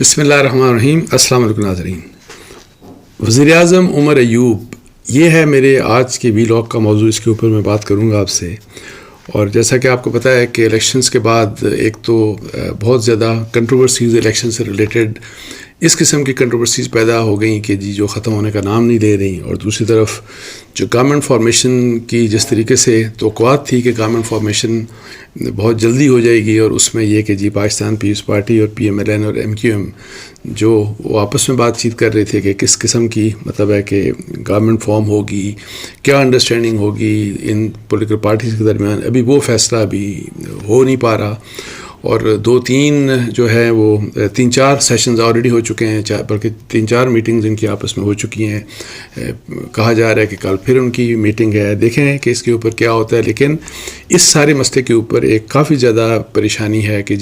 بسم اللہ الرحمن الرحیم. السلام علیکم ناظرین. وزیر اعظم عمر ایوب یہ ہے میرے آج کے ویلاگ کا موضوع. اس کے اوپر میں بات کروں گا آپ سے. اور جیسا کہ آپ کو پتہ ہے کہ الیکشنز کے بعد ایک تو بہت زیادہ کنٹروورسیز الیکشن سے ریلیٹڈ اس قسم کی کنٹروورسیز پیدا ہو گئیں کہ جو ختم ہونے کا نام نہیں لے رہی. اور دوسری طرف جو گورنمنٹ فارمیشن کی جس طریقے سے توقعات تھی کہ گورنمنٹ فارمیشن بہت جلدی ہو جائے گی، اور اس میں یہ کہ پاکستان پیپلز پارٹی اور PMLN اور MQM جو وہ آپس میں بات چیت کر رہے تھے کہ کس قسم کی مطلب ہے کہ گورنمنٹ فارم ہوگی، کیا انڈرسٹینڈنگ ہوگی ان پولیٹیکل پارٹیز کے درمیان، ابھی وہ فیصلہ ابھی ہو نہیں پا رہا. اور 2-3 جو ہے وہ 3-4 سیشنز آلریڈی ہو چکے ہیں، بلکہ 3-4 میٹنگز ان کی آپس میں ہو چکی ہیں. کہا جا رہا ہے کہ کل پھر ان کی میٹنگ ہے. دیکھیں کہ اس کے اوپر کیا ہوتا ہے. لیکن اس سارے مسئلے کے اوپر ایک کافی زیادہ پریشانی ہے کہ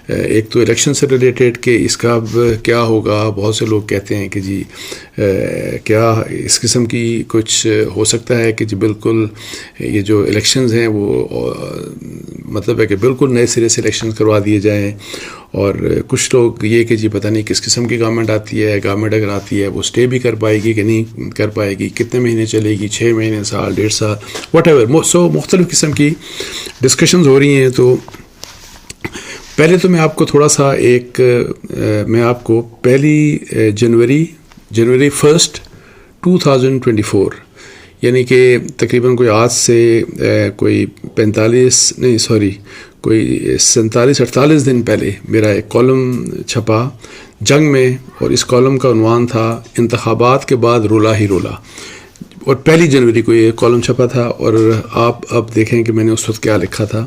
ایک تو الیکشن سے ریلیٹڈ کہ اس کا اب کیا ہوگا. بہت سے لوگ کہتے ہیں کہ کیا اس قسم کی کچھ ہو سکتا ہے کہ بالکل یہ جو الیکشنز ہیں وہ مطلب ہے کہ بالکل نئے سرے سے الیکشن کروا دیے جائیں. اور کچھ لوگ یہ کہ پتہ نہیں کس قسم کی گورنمنٹ آتی ہے. گورنمنٹ اگر آتی ہے وہ اسٹے بھی کر پائے گی کہ نہیں کر پائے گی، کتنے مہینے چلے گی، 6 مہینے، سال، 1.5 سال، واٹ ایور. سو مختلف قسم کی ڈسکشنز ہو رہی ہیں. تو پہلے تو میں آپ کو تھوڑا سا میں آپ کو پہلی جنوری 1 2024 یعنی کہ تقریباً کوئی آج سے کوئی 47-48 دن پہلے میرا ایک کالم چھپا جنگ میں، اور اس کالم کا عنوان تھا انتخابات کے بعد رولا ہی رولا. اور 1 جنوری کو یہ کالم چھپا تھا. اور آپ اب دیکھیں کہ میں نے اس وقت کیا لکھا تھا.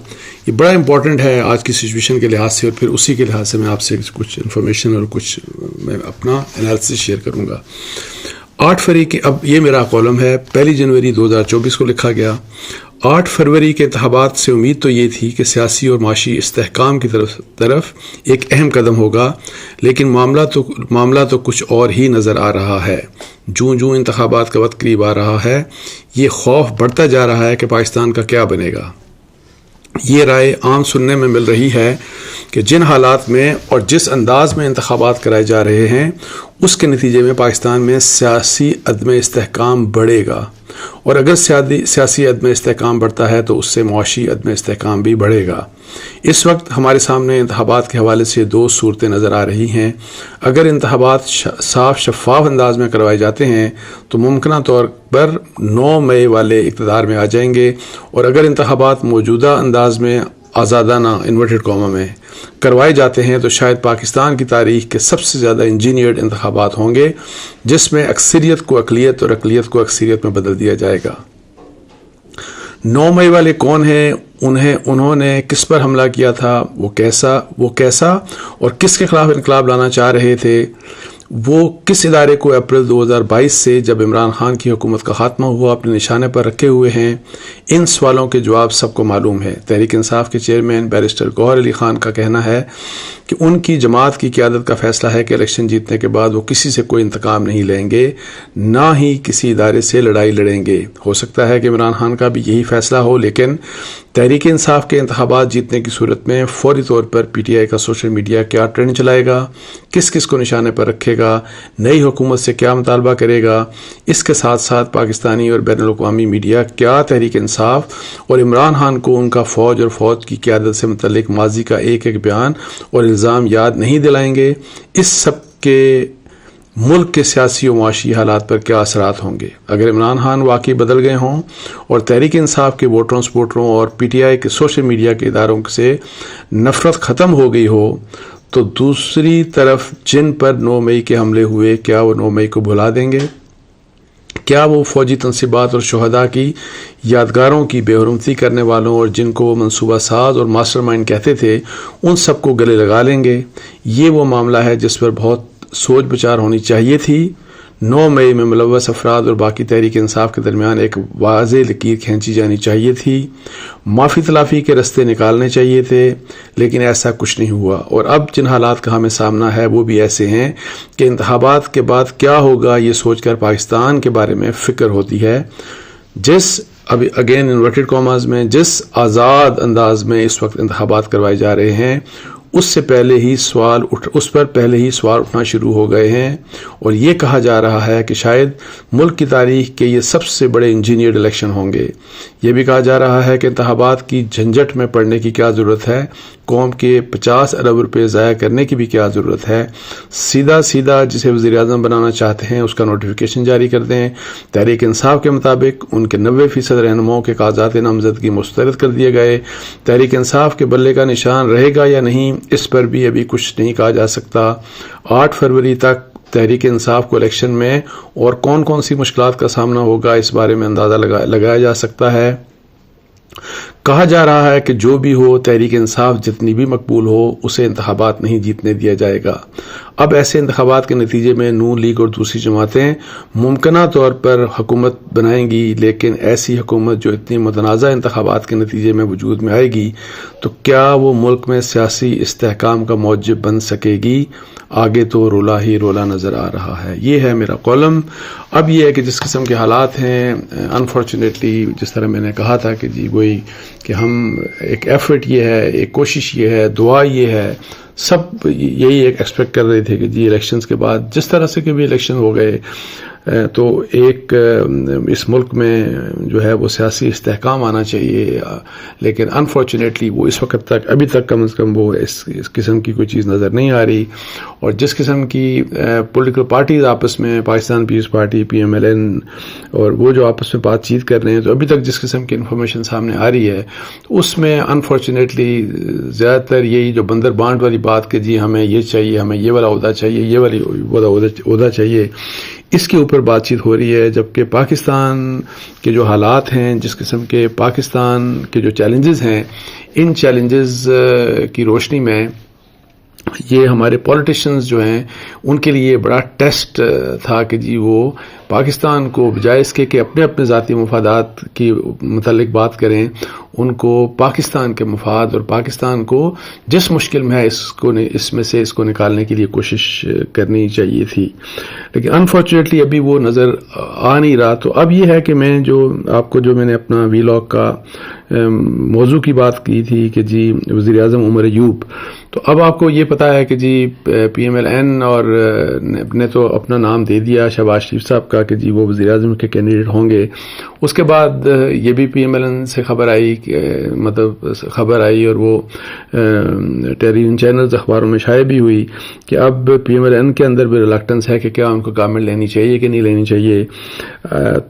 یہ بڑا امپورٹنٹ ہے آج کی سچویشن کے لحاظ سے، اور پھر اسی کے لحاظ سے میں آپ سے کچھ انفارمیشن اور کچھ میں اپنا انالیسس شیئر کروں گا. 8 فروری کے اب یہ میرا کالم ہے، 1 جنوری 2024 کو لکھا گیا. 8 فروری کے انتخابات سے امید تو یہ تھی کہ سیاسی اور معاشی استحکام کی طرف ایک اہم قدم ہوگا، لیکن معاملہ تو کچھ اور ہی نظر آ رہا ہے. جوں انتخابات کا وقت قریب آ رہا ہے، یہ خوف بڑھتا جا رہا ہے کہ پاکستان کا کیا بنے گا. یہ رائے عام سننے میں مل رہی ہے کہ جن حالات میں اور جس انداز میں انتخابات کرائے جا رہے ہیں، اس کے نتیجے میں پاکستان میں سیاسی عدم استحکام بڑھے گا، اور اگر سیاسی عدم استحکام بڑھتا ہے تو اس سے معاشی عدم استحکام بھی بڑھے گا. اس وقت ہمارے سامنے انتخابات کے حوالے سے 2 صورتیں نظر آ رہی ہیں. اگر انتخابات صاف شفاف انداز میں کروائے جاتے ہیں تو ممکنہ طور پر 9 مئی والے اقتدار میں آ جائیں گے، اور اگر انتخابات موجودہ انداز میں آزادانہ انورٹڈ کاما میں کروائے جاتے ہیں تو شاید پاکستان کی تاریخ کے سب سے زیادہ انجینئرڈ انتخابات ہوں گے، جس میں اکثریت کو اقلیت اور اقلیت کو اکثریت میں بدل دیا جائے گا. 9 مئی والے کون ہیں؟ انہوں نے کس پر حملہ کیا تھا؟ وہ کیسا اور کس کے خلاف انقلاب لانا چاہ رہے تھے؟ وہ کس ادارے کو اپریل 2022 سے جب عمران خان کی حکومت کا خاتمہ ہوا اپنے نشانے پر رکھے ہوئے ہیں؟ ان سوالوں کے جواب سب کو معلوم ہے. تحریک انصاف کے چیئرمین بیرسٹر گوہر علی خان کا کہنا ہے کہ ان کی جماعت کی قیادت کا فیصلہ ہے کہ الیکشن جیتنے کے بعد وہ کسی سے کوئی انتقام نہیں لیں گے، نہ ہی کسی ادارے سے لڑائی لڑیں گے. ہو سکتا ہے کہ عمران خان کا بھی یہی فیصلہ ہو، لیکن تحریک انصاف کے انتخابات جیتنے کی صورت میں فوری طور پر PTI کا سوشل میڈیا کیا ٹرینڈ چلائے گا، کس کو نشانے پر رکھے گا، نئی حکومت سے کیا مطالبہ کرے گا. اس کے ساتھ ساتھ پاکستانی اور بین الاقوامی میڈیا کیا تحریک انصاف اور عمران خان کو ان کا فوج اور فوج کی قیادت سے متعلق ماضی کا ایک بیان اور الزام یاد نہیں دلائیں گے. اس سب کے ملک کے سیاسی و معاشی حالات پر کیا اثرات ہوں گے. اگر عمران خان واقعی بدل گئے ہوں اور تحریک انصاف کے ووٹروں سپورٹروں اور PTI کے سوشل میڈیا کے اداروں سے نفرت ختم ہو گئی ہو، تو دوسری طرف جن پر 9 مئی کے حملے ہوئے، کیا وہ 9 مئی کو بھلا دیں گے؟ کیا وہ فوجی تنصیبات اور شہداء کی یادگاروں کی بے حرمتی کرنے والوں اور جن کو وہ منصوبہ ساز اور ماسٹر مائنڈ کہتے تھے، ان سب کو گلے لگا لیں گے؟ یہ وہ معاملہ ہے جس پر بہت سوچ بچار ہونی چاہیے تھی. 9 مئی میں ملوث افراد اور باقی تحریک انصاف کے درمیان ایک واضح لکیر کھینچی جانی چاہیے تھی، معافی تلافی کے رستے نکالنے چاہیے تھے، لیکن ایسا کچھ نہیں ہوا. اور اب جن حالات کا ہمیں سامنا ہے وہ بھی ایسے ہیں کہ انتخابات کے بعد کیا ہوگا یہ سوچ کر پاکستان کے بارے میں فکر ہوتی ہے. ابھی اگین انورٹڈ کاماز میں جس آزاد انداز میں اس وقت انتخابات کروائے جا رہے ہیں، اس پر پہلے ہی سوال اٹھنا شروع ہو گئے ہیں، اور یہ کہا جا رہا ہے کہ شاید ملک کی تاریخ کے یہ سب سے بڑے انجینئرڈ الیکشن ہوں گے۔ یہ بھی کہا جا رہا ہے کہ انتخابات کی جھنجٹ میں پڑنے کی کیا ضرورت ہے، قوم کے 50 ارب روپے ضائع کرنے کی بھی کیا ضرورت ہے، سیدھا جسے وزیر اعظم بنانا چاہتے ہیں اس کا نوٹیفیکیشن جاری کر دیں۔ تحریک انصاف کے مطابق ان کے 90% رہنماؤں کے کاغذات نامزدگی مسترد کر دیے گئے۔ تحریک انصاف کے بلے کا نشان رہے گا یا نہیں، اس پر بھی ابھی کچھ نہیں کہا جا سکتا۔ 8 فروری تک تحریک انصاف کو الیکشن میں اور کون سی مشکلات کا سامنا ہوگا، اس بارے میں اندازہ لگایا جا سکتا ہے۔ کہا جا رہا ہے کہ جو بھی ہو، تحریک انصاف جتنی بھی مقبول ہو، اسے انتخابات نہیں جیتنے دیا جائے گا۔ اب ایسے انتخابات کے نتیجے میں نون لیگ اور دوسری جماعتیں ممکنہ طور پر حکومت بنائیں گی، لیکن ایسی حکومت جو اتنی متنازع انتخابات کے نتیجے میں وجود میں آئے گی تو کیا وہ ملک میں سیاسی استحکام کا موجب بن سکے گی؟ آگے تو رولا ہی رولا نظر آ رہا ہے۔ یہ ہے میرا کالم۔ اب یہ ہے کہ جس قسم کے حالات ہیں، انفارچونیٹلی جس طرح میں نے کہا تھا کہ جی وہی کہ ہم ایک ایفرٹ یہ ہے، ایک کوشش یہ ہے، دعا یہ ہے، سب یہی ایک ایکسپیکٹ کر رہے تھے کہ جی الیکشنز کے بعد جس طرح سے کہ بھی الیکشن ہو گئے تو ایک اس ملک میں جو ہے وہ سیاسی استحکام آنا چاہیے، لیکن انفارچونیٹلی وہ اس وقت تک ابھی تک کم از کم وہ اس قسم کی کوئی چیز نظر نہیں آ رہی۔ اور جس قسم کی پولیٹیکل پارٹیز آپس میں، پاکستان پیپلز پارٹی، PMLN، اور وہ جو آپس میں بات چیت کر رہے ہیں، تو ابھی تک جس قسم کی انفارمیشن سامنے آ رہی ہے اس میں انفارچونیٹلی زیادہ تر یہی جو بندر بانٹ والی بات کہ جی ہمیں یہ چاہیے، ہمیں یہ والا عہدہ چاہیے، یہ والی عہدہ چاہیے، اس کے اوپر بات چیت ہو رہی ہے، جبکہ پاکستان کے جو حالات ہیں، جس قسم کے پاکستان کے جو چیلنجز ہیں، ان چیلنجز کی روشنی میں یہ ہمارے پولیٹیشنز جو ہیں ان کے لیے بڑا ٹیسٹ تھا کہ جی وہ پاکستان کو بجائے اس کے کہ اپنے ذاتی مفادات کی متعلق بات کریں، ان کو پاکستان کے مفاد اور پاکستان کو جس مشکل میں ہے اس میں سے اس کو نکالنے کے لیے کوشش کرنی چاہیے تھی، لیکن انفارچونیٹلی ابھی وہ نظر آ نہیں رہا۔ تو اب یہ ہے کہ میں میں نے اپنا ویلاگ کا موضوع کی بات کی تھی کہ جی وزیر اعظم عمر ایوب، تو اب آپ کو یہ پتا ہے کہ جی PMLN اور نے تو اپنا نام دے دیا شہباز شریف صاحب کا کہ جی وہ وزیر اعظم کے کینڈیڈیٹ ہوں گے۔ اس کے بعد یہ بھی PMLN سے خبر آئی اور وہ ٹیلی ویژن چینلز اخباروں میں شائع بھی ہوئی کہ اب PMLN کے اندر بھی ریلکٹنس ہے کہ کیا ان کو گورنمنٹ لینی چاہیے کہ نہیں لینی چاہیے۔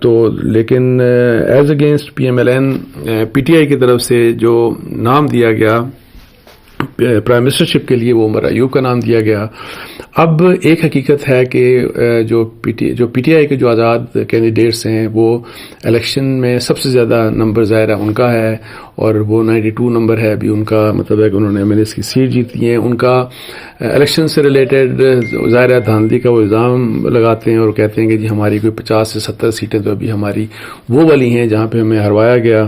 تو لیکن ایز اگینسٹ PMLN PTI کی طرف سے جو نام دیا گیا پرائم منسٹرشپ کے لیے، وہ عمر ایوب کا نام دیا گیا۔ اب ایک حقیقت ہے کہ جو PTI کے جو آزاد کینڈیڈیٹس ہیں وہ الیکشن میں سب سے زیادہ نمبر ظاہر ہے ان کا ہے، اور وہ 92 نمبر ہے ابھی ان کا، مطلب ہے کہ انہوں نے MLAs کی سیٹ جیتی ہیں۔ ان کا الیکشن سے ریلیٹڈ ظاہر ہے دھاندلی کا وہ الزام لگاتے ہیں اور کہتے ہیں کہ جی ہماری کوئی 50 سے 70 سیٹیں تو ابھی ہماری وہ والی ہیں جہاں پہ ہمیں ہروایا گیا۔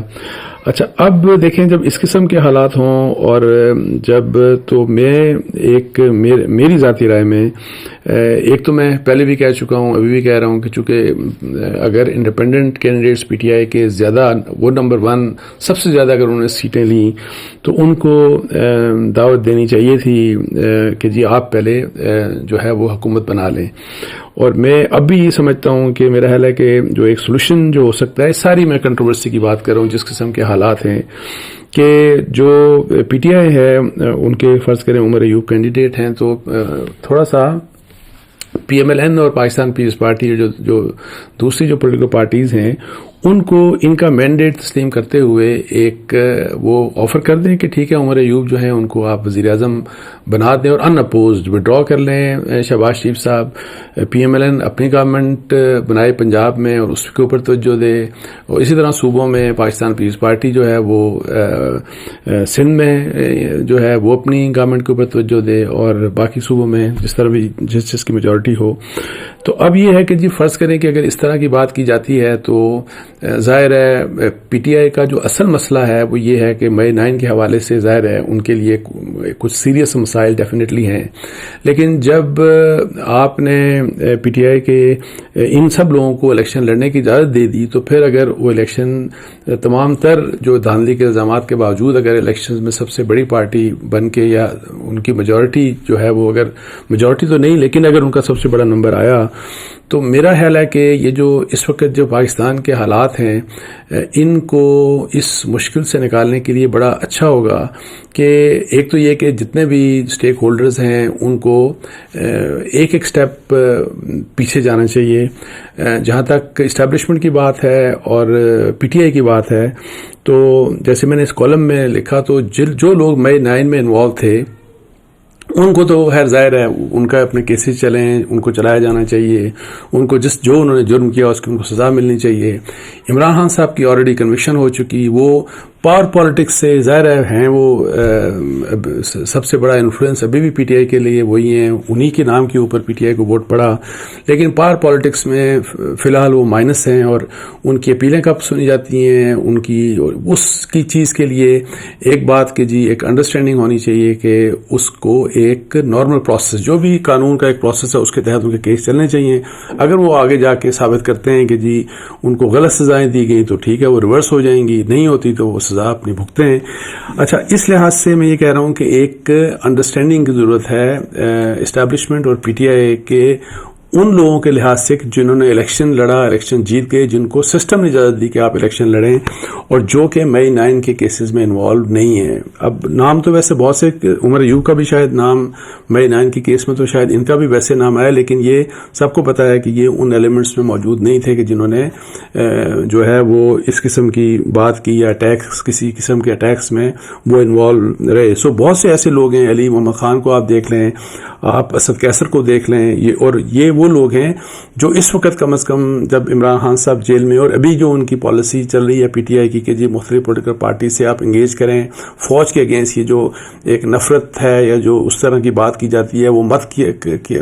اچھا، اب دیکھیں جب اس قسم کے حالات ہوں اور جب تو میری ذاتی رائے میں ایک تو میں پہلے بھی کہہ چکا ہوں، ابھی بھی کہہ رہا ہوں کہ چونکہ اگر انڈیپینڈنٹ کینڈیڈیٹس PTI کے زیادہ وہ نمبر 1 سب سے زیادہ اگر انہوں نے سیٹیں لیں تو ان کو دعوت دینی چاہیے تھی کہ جی آپ پہلے جو ہے وہ حکومت بنا لیں۔ اور میں اب بھی یہ سمجھتا ہوں کہ میرا خیال ہے کہ جو ایک سولوشن جو ہو سکتا ہے، ساری میں کنٹروورسی کی بات کر رہا ہوں جس قسم کے حالات ہیں، کہ جو PTI ہے ان کے فرض کریں عمر ایوب کینڈیڈیٹ ہیں تو تھوڑا سا PMLN اور پاکستان پیپلز پارٹی جو دوسری جو پولیٹیکل پارٹیز ہیں ان کو ان کا مینڈیٹ تسلیم کرتے ہوئے ایک وہ آفر کر دیں کہ ٹھیک ہے عمر ایوب جو ہیں ان کو آپ وزیر اعظم بنا دیں اور ان اپوزڈ ودرا کر لیں شہباز شریف صاحب، PMLN اپنی گورنمنٹ بنائے پنجاب میں اور اس کے اوپر توجہ دے، اور اسی طرح صوبوں میں پاکستان پیپلز پارٹی جو ہے وہ سندھ میں جو ہے وہ اپنی گورنمنٹ کے اوپر توجہ دے، اور باقی صوبوں میں جس طرح بھی جس کی میجورٹی ہو۔ تو اب یہ ہے کہ جی فرض کریں کہ اگر اس طرح کی بات کی جاتی ہے تو ظاہر ہے پی ٹی آئی کا جو اصل مسئلہ ہے وہ یہ ہے کہ مئی 9 کے حوالے سے ظاہر ہے ان کے لیے کچھ سیریس مسائل ڈیفینیٹلی ہیں، لیکن جب آپ نے پی ٹی آئی کے ان سب لوگوں کو الیکشن لڑنے کی اجازت دے دی تو پھر اگر وہ الیکشن تمام تر جو دھاندلی کے الزامات کے باوجود اگر الیکشن میں سب سے بڑی پارٹی بن کے یا ان کی میجورٹی جو ہے وہ اگر میجورٹی تو نہیں لیکن اگر ان کا سب سے بڑا نمبر آیا تو میرا خیال ہے کہ یہ جو اس وقت جو پاکستان کے حالات ہیں ان کو اس مشکل سے نکالنے کے لیے بڑا اچھا ہوگا کہ ایک تو یہ کہ جتنے بھی اسٹیک ہولڈرز ہیں ان کو ایک ایک سٹیپ پیچھے جانا چاہیے. جہاں تک اسٹیبلشمنٹ کی بات ہے اور پی ٹی آئی کی بات ہے تو جیسے میں نے اس کالم میں لکھا تو جو لوگ مئی 9 میں انوالو تھے ان کو تو خیر ظاہر ہے ان کا اپنے کیسز چلیں، ان کو چلایا جانا چاہیے، ان کو جو انہوں نے جرم کیا اس کی ان کو سزا ملنی چاہیے. عمران خان صاحب کی آلریڈی کنوکشن ہو چکی، وہ پاور پالیٹکس سے ظاہر ہیں وہ سب سے بڑا انفلوئنس ابھی بھی پی ٹی آئی کے لیے وہی ہیں، انہی کے نام کے اوپر پی ٹی آئی کو ووٹ پڑا، لیکن پاور پالیٹکس میں فی الحال وہ مائنس ہیں اور ان کی اپیلیں کب سنی جاتی ہیں ان کی اس کی چیز کے لیے ایک بات کہ جی ایک انڈرسٹینڈنگ ہونی چاہیے کہ اس کو ایک نارمل پروسیس جو بھی قانون کا ایک پروسیس ہے اس کے تحت ان کے کیس چلنے چاہیے. اگر وہ آگے جا کے ثابت کرتے ہیں کہ جی ان کو غلط سزائیں دی گئی تو ٹھیک ہے وہ ریورس ہو جائیں گی، نہیں ہوتی تو وہ سزا اپنی بھگتے ہیں. اچھا اس لحاظ سے میں یہ کہہ رہا ہوں کہ ایک انڈرسٹینڈنگ کی ضرورت ہے اسٹیبلشمنٹ اور پی ٹی آئی کے ان لوگوں کے لحاظ سے جنہوں نے الیکشن لڑا، الیکشن جیت گئے، جن کو سسٹم نے اجازت دی کہ آپ الیکشن لڑیں اور جو کہ مئی 9 کے کیسز میں انوالو نہیں ہیں. اب نام تو ویسے بہت سے، عمر ایوب کا بھی شاید نام مئی 9 کے کیس میں تو شاید ان کا بھی ویسے نام آیا، لیکن یہ سب کو پتا ہے کہ یہ ان ایلیمنٹس میں موجود نہیں تھے کہ جنہوں نے جو ہے وہ اس قسم کی بات کی یا اٹیکس کسی قسم کے اٹیکس میں وہ انوالو رہے. سو بہت سے ایسے لوگ ہیں، علی محمد خان کو آپ دیکھ لیں، آپ اسد کیسر کو دیکھ لیں، یہ وہ لوگ ہیں جو اس وقت کم از کم جب عمران خان صاحب جیل میں اور ابھی جو ان کی پالیسی چل رہی ہے پی ٹی آئی کی کہ جی مختلف پولیٹیکل پارٹی سے آپ انگیج کریں، فوج کے اگینسٹ یہ جو ایک نفرت ہے یا جو اس طرح کی بات کی جاتی ہے وہ مت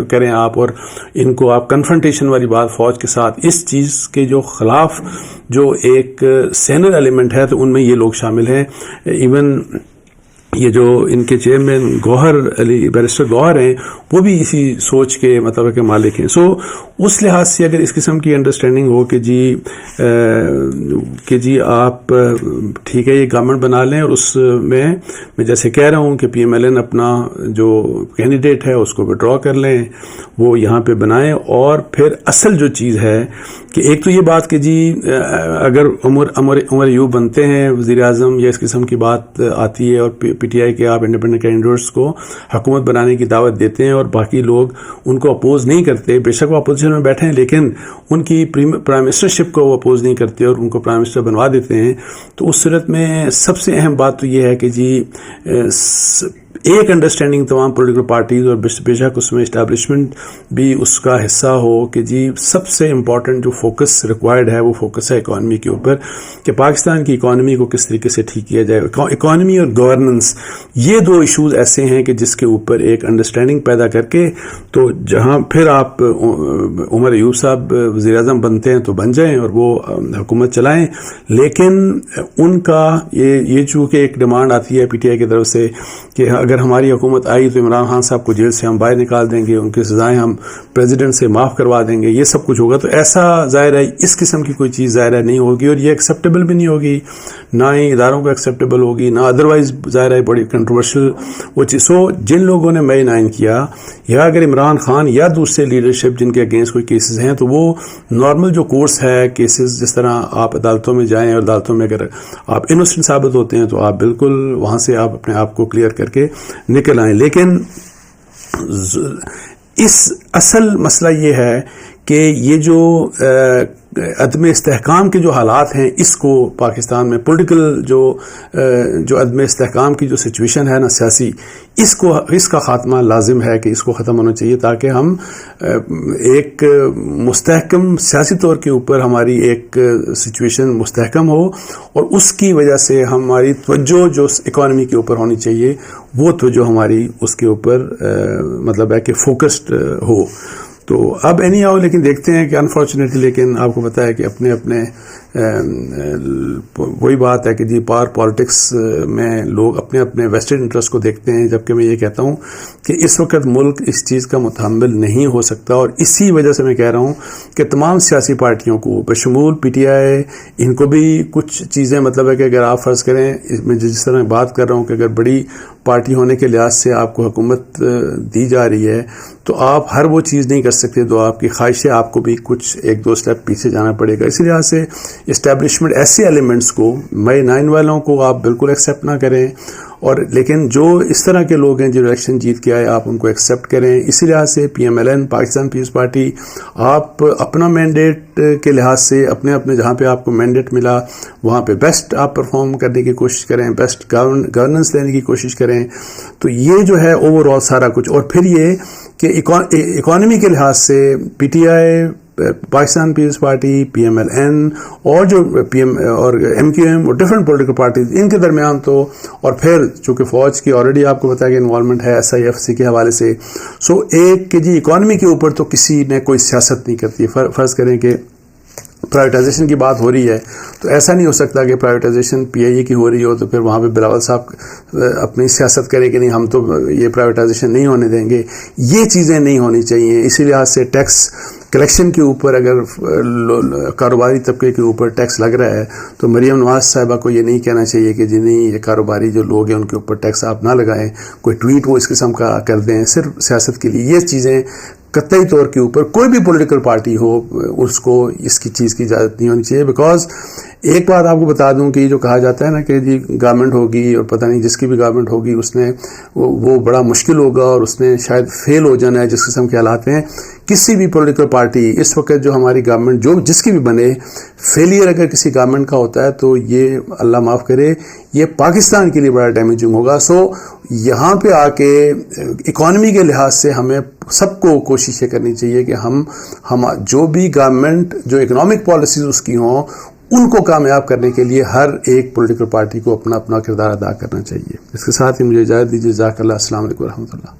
کریں آپ، اور ان کو آپ کنفرنٹیشن والی بات فوج کے ساتھ اس چیز کے جو خلاف جو ایک سینر ایلیمنٹ ہے تو ان میں یہ لوگ شامل ہیں. ایون یہ جو ان کے چیئرمین گوہر علی بیرسٹر گوہر ہیں وہ بھی اسی سوچ کے مطلب کے مالک ہیں. سو اس لحاظ سے اگر اس قسم کی انڈرسٹینڈنگ ہو کہ جی آپ ٹھیک ہے یہ گورنمنٹ بنا لیں اور اس میں جیسے کہہ رہا ہوں کہ پی ایم ایل این اپنا جو کینڈیڈیٹ ہے اس کو وڈرا کر لیں، وہ یہاں پہ بنائیں، اور پھر اصل جو چیز ہے کہ ایک تو یہ بات کہ جی اگر عمر ایوب بنتے ہیں وزیر اعظم یا اس قسم کی بات آتی ہے اور پی ٹی آئی کے آپ انڈیپینڈنٹ کینڈیڈیٹس کو حکومت بنانے کی دعوت دیتے ہیں اور باقی لوگ ان کو اپوز نہیں کرتے، بے شک وہ اپوزیشن میں بیٹھے ہیں لیکن ان کی پرائم منسٹرشپ کو وہ اپوز نہیں کرتے اور ان کو پرائم منسٹر بنوا دیتے ہیں، تو اس صورت میں سب سے اہم بات تو یہ ہے کہ جی ایک انڈرسٹینڈنگ تمام پولیٹیکل پارٹیز اور بے شک اس میں اسٹیبلشمنٹ بھی اس کا حصہ ہو کہ جی سب سے امپورٹنٹ جو فوکس ریکوائرڈ ہے وہ فوکس ہے اکانومی کے اوپر، کہ پاکستان کی اکانومی کو کس طریقے سے ٹھیک کیا جائے. اکانومی اور گورننس یہ دو ایشوز ایسے ہیں کہ جس کے اوپر ایک انڈرسٹینڈنگ پیدا کر کے تو جہاں پھر آپ عمر ایوب صاحب وزیر اعظم بنتے ہیں تو بن جائیں اور وہ حکومت چلائیں، لیکن ان کا یہ چونکہ ایک ڈیمانڈ آتی ہے پی ٹی آئی کی طرف سے کہ اگر ہماری حکومت آئی تو عمران خان صاحب کو جیل سے ہم باہر نکال دیں گے، ان کی سزائیں ہم پریزیڈنٹ سے معاف کروا دیں گے، یہ سب کچھ ہوگا. تو ایسا ظاہر ہے اس قسم کی کوئی چیز ظاہر ہے نہیں ہوگی اور یہ ایکسیپٹیبل بھی نہیں ہوگی، نہ ہی اداروں کو ایکسیپٹیبل ہوگی، نہ ادروائز ظاہر ہے بڑی کنٹروورشل وہ چیز. سو جن لوگوں نے مئی 9 کیا یا اگر عمران خان یا دوسرے لیڈرشپ جن کے اگینسٹ کوئی کیسز ہیں تو وہ نارمل جو کورس ہے کیسز جس طرح آپ عدالتوں میں جائیں اور عدالتوں میں اگر آپ انوسنٹ ثابت ہوتے ہیں تو آپ بالکل وہاں سے آپ اپنے آپ کو کلیئر کر کے نکل آئیں. لیکن اس اصل مسئلہ یہ ہے کہ یہ جو عدم استحکام کے جو حالات ہیں اس کو پاکستان میں پولیٹیکل جو عدم استحکام کی جو سچویشن ہے نا سیاسی، اس کا خاتمہ لازم ہے کہ اس کو ختم ہونا چاہیے تاکہ ہم ایک مستحکم سیاسی طور کے اوپر ہماری ایک سچویشن مستحکم ہو اور اس کی وجہ سے ہماری توجہ جو اکانومی کے اوپر ہونی چاہیے وہ توجہ ہماری اس کے اوپر مطلب ہے کہ فوکسڈ ہو. تو اب اینی ہاؤ لیکن دیکھتے ہیں کہ انفارچونیٹلی لیکن آپ کو پتہ ہے کہ اپنے اپنے وہی بات ہے کہ جی پالیٹکس میں لوگ اپنے اپنے ویسٹڈ انٹرسٹ کو دیکھتے ہیں، جبکہ میں یہ کہتا ہوں کہ اس وقت ملک اس چیز کا متحمل نہیں ہو سکتا، اور اسی وجہ سے میں کہہ رہا ہوں کہ تمام سیاسی پارٹیوں کو بشمول پی ٹی آئی ان کو بھی کچھ چیزیں مطلب ہے کہ اگر آپ فرض کریں، میں جس طرح میں بات کر رہا ہوں کہ اگر بڑی پارٹی ہونے کے لحاظ سے آپ کو حکومت دی جا رہی ہے تو آپ ہر وہ چیز نہیں کر سکتے جو آپ کی خواہش ہے، آپ کو بھی کچھ ایک دو سٹیپ پیچھے جانا پڑے گا۔ اسی لحاظ سے اسٹیبلشمنٹ ایسے ایلیمنٹس کو مئی 9 والوں کو آپ بالکل ایکسیپٹ نہ کریں، اور لیکن جو اس طرح کے لوگ ہیں جو الیکشن جیت کے آئے آپ ان کو ایکسیپٹ کریں۔ اسی لحاظ سے P M L N Pakistan Peoples Party, آپ اپنا مینڈیٹ کے لحاظ سے اپنے اپنے جہاں پہ آپ کو مینڈیٹ ملا وہاں پہ بیسٹ آپ پرفارم کرنے کی کوشش کریں، بیسٹ گورننس دینے کی کوشش کریں۔ تو یہ جو ہے اوور آل سارا کچھ، اور پھر یہ کہ اکانومی کے لحاظ سے P T I, Pakistan Peoples Party, P M L N اور جو پی ایم اور ایم کیو ایم اور ڈفرینٹ پولیٹیکل پارٹیز ان کے درمیان تو، اور پھر چونکہ فوج کی آلریڈی آپ کو بتایا کہ انوالومنٹ ہے ایس آئی ایف سی کے حوالے سے، سو ایک کہ جی اکانومی کے اوپر تو کسی نے کوئی سیاست نہیں کرتی۔ فرض کریں کہ پرائیویٹائزیشن کی بات ہو رہی ہے تو ایسا نہیں ہو سکتا کہ پرائیویٹائزیشن پی آئی اے کی ہو رہی ہو تو پھر وہاں پہ بلاول صاحب اپنی سیاست کریں کہ نہیں ہم تو یہ پرائیویٹائزیشن نہیں ہونے دیں گے۔ یہ چیزیں نہیں ہونی چاہیے۔ اسی لحاظ سے ٹیکس کلیکشن کے اوپر اگر کاروباری طبقے کے اوپر ٹیکس لگ رہا ہے تو مریم نواز صاحبہ کو یہ نہیں کہنا چاہیے کہ جی نہیں یہ کاروباری جو لوگ ہیں ان کے اوپر ٹیکس آپ نہ لگائیں، کوئی ٹویٹ وہ اس قسم کا کر دیں صرف سیاست کے لیے۔ یہ چیزیں قطعی طور کے اوپر کوئی بھی پولیٹیکل پارٹی ہو اس کو اس کی چیز کی اجازت نہیں ہونی چاہیے۔ بیکاز ایک بات آپ کو بتا دوں کہ جو کہا جاتا ہے نا کہ جی گورنمنٹ ہوگی اور پتہ نہیں جس کی بھی گورنمنٹ ہوگی اس نے وہ بڑا مشکل ہوگا اور اس نے شاید فیل ہو جانا ہے، جس قسم کے حالات ہیں کسی بھی پولیٹیکل پارٹی اس وقت جو ہماری گورنمنٹ جو جس کی بھی بنے، فیلئر اگر کسی گورنمنٹ کا ہوتا ہے تو یہ اللہ معاف کرے یہ پاکستان کے لیے بڑا ڈیمیجنگ ہوگا۔ سو یہاں پہ آ کے اکانومی کے لحاظ سے ہمیں سب کو کوشش یہ کرنی چاہیے کہ ہم جو بھی گورنمنٹ جو اکنامک پالیسیز اس کی ہوں ان کو کامیاب کرنے کے لیے ہر ایک پولیٹیکل پارٹی کو اپنا اپنا کردار ادا کرنا چاہیے۔ اس کے ساتھ ہی مجھے اجازت دیجیے۔ جزاک اللہ۔ السلام علیکم و رحمۃ اللہ۔